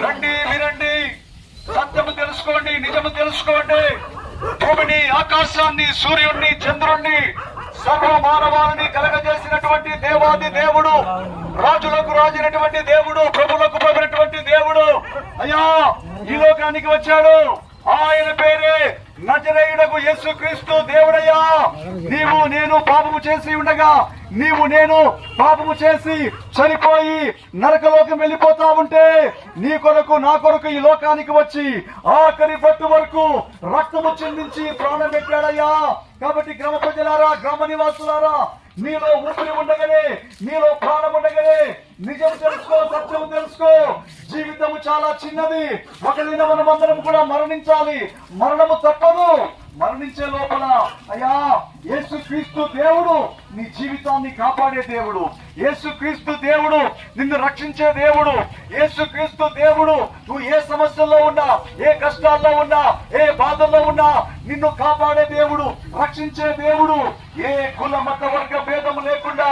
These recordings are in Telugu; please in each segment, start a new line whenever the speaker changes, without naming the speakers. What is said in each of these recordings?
రండి వినండి, సత్యము తెలుసుకోండి, నిజము తెలుసుకోండి. భూమిని, ఆకాశాన్ని, సూర్యుడిని, చంద్రుణ్ణి, సర్వ మానవాళిని కలగజేసినటువంటి దేవాది దేవుడు, రాజులకు రాజైనటువంటి దేవుడు, ప్రభులకు ప్రభునటువంటి దేవుడు అయ్యా ఈ లోకానికి వచ్చాడు. ఆయన పేరే నజరేయుడకు యేసుక్రీస్తు దేవుడయ్యా. నీవు నేను పాపము చేసి ఉండగా, నీవు నేను పాపము చేసి చనిపోయి నరకలోకం వెళ్ళిపోతా ఉంటే, నీ కొరకు నా కొరకు ఈ లోకానికి వచ్చి ఆఖరి పట్టు వరకు రక్తము చెందించి ప్రాణం పెట్టాడయ్యా. కాబట్టి గ్రామ ప్రజలారా, గ్రామ నివాసులారా, నీలో ఊపిరి ఉండగానే, నీలో ప్రాణం ఉండగానే నిజం తెలుసుకో, సత్యం తెలుసుకో. జీవితము చాలా చిన్నది. ఒకదిన మనమందరం కూడా మరణించాలి. మరణము తప్పదు. మరణించే లోపల అయ్యా యేసుక్రీస్తు దేవుడు నీ జీవితాన్ని కాపాడే దేవుడు, యేసుక్రీస్తు దేవుడు నిన్ను రక్షించే దేవుడు, యేసుక్రీస్తు దేవుడు నువ్వు ఏ సమస్యల్లో ఉన్నా, ఏ కష్టాల్లో ఉన్నా, ఏ బాధల్లో ఉన్నా నిన్ను కాపాడే దేవుడు, రక్షించే దేవుడు. ఏ కుల మత వర్గ భేదము లేకుండా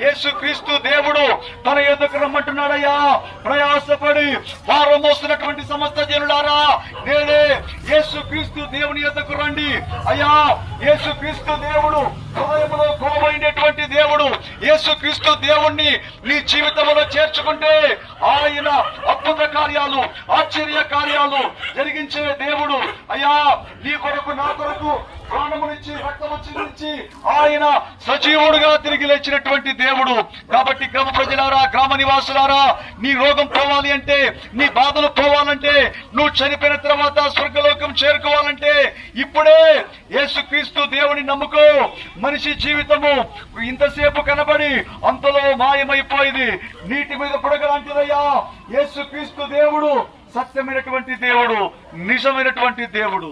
యేసుక్రీస్తు దేవుడు తన ఎదుకు రమ్మంటున్నాడయ్యా. ప్రయాసపడి భారం మోస్తున్నటువంటి సమస్త జనులారా, నేనే యేసుక్రీస్తు దేవుని ఎదుకు రండి అయ్యా. యేసుక్రీస్తు దేవుడు హృదయంలో కోబైనటువంటి దేవుడు. యేసుక్రీస్తు దేవుణ్ణి నీ జీవితంలో చేర్చుకుంటే ఆయన అద్భుత కార్యాలు, ఆశ్చర్య కార్యాలు జరిగించే దేవుడు అయ్యా. నీ కొరకు, నా కొరకు ప్రాణమునిచ్చి రక్తము చిందించి ఆయన సజీవుడుగా తిరిగి లేచినటువంటి దేవుడు. కాబట్టి గ్రామ ప్రజలారా, గ్రామ నివాసులారా, నీ రోగం పోవాలి అంటే, నీ బాధలు పోవాలంటే, నువ్వు చనిపోయిన తర్వాత స్వర్గలోకం చేరుకోవాలంటే ఇప్పుడే యేసుక్రీస్తు దేవుని నమ్ముకో. మనిషి జీవితము ఇంతసేపు కనబడి అంతలో మాయమైపోయింది. నీటి మీద పుడగలాంటిదయ్యా. యేసుక్రీస్తు దేవుడు సత్యమైనటువంటి దేవుడు, నిజమైనటువంటి దేవుడు.